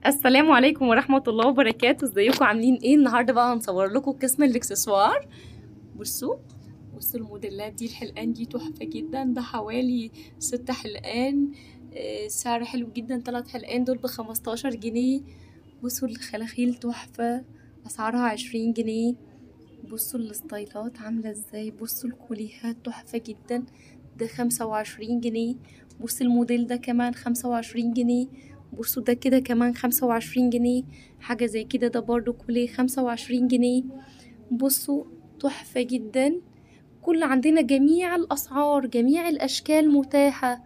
السلام عليكم ورحمة الله وبركاته. ازيكم عاملين ايه؟ النهارده بقى هنصور لكم قسم الاكسسوار. بصوا الموديلات دي. الحلقان دي تحفة جدا، ده حوالي 6 حلقان. سعر حلو جدا. 3 حلقان دول ب15 جنيه. بصوا الخلاخيل تحفة، اسعارها 20 جنيه. بصوا الستايلات عاملة ازاي. بصوا الكوليهات تحفة جدا، ده 25 جنيه. بصوا الموديل ده كمان 25 جنيه. بصوا ده كده كمان 25 جنيه. حاجة زي كده ده برضو كوليه 25 جنيه. بصوا تحفة جدا. كل عندنا جميع الأسعار، جميع الأشكال متاحة.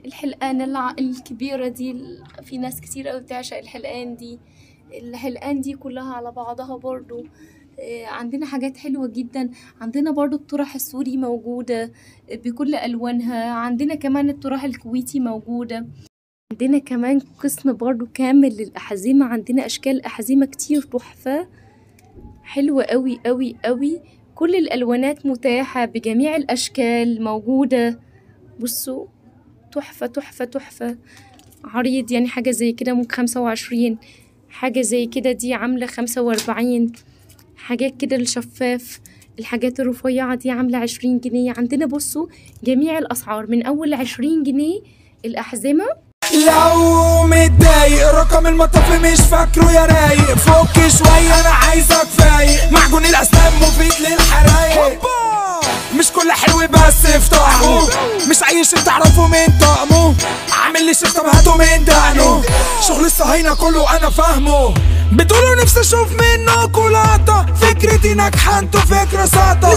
الحلقان الكبيرة دي، في ناس كتير قوي بتعشق الحلقان دي كلها على بعضها برضو. عندنا حاجات حلوة جدا. عندنا برضو الطرح السوري موجودة بكل ألوانها. عندنا كمان الطرح الكويتي موجودة. عندنا كمان قسم برضو كامل للأحزمة. عندنا أشكال أحزمة كتير تحفة، حلوة قوي قوي قوي. كل الألوانات متاحة بجميع الأشكال موجودة. بصوا تحفة تحفة تحفة. عريض يعني حاجة زي كده ممكن 25، حاجة زي كده دي عاملة 45. حاجات كده الشفاف، الحاجات الرفيعة دي عاملة 20 جنيه. عندنا بصوا جميع الأسعار من أول 20 جنيه الأحزمة. لو متضايق رقم المطاف مش فاكره يا رايق، فك شوية أنا عايزك فايق. معجون الأسنان مفيد للحرايق، مش كل حلو بس في طعمه، مش أي شيء تعرفه من طقمه. عامل لي شيخ طب هاته من دقنه، شغل الصهاينة كله أنا فاهمه. بتقولوا نفسي أشوف منكوا لقطة، فكرتي ناجحة انتوا فكرة ساطة.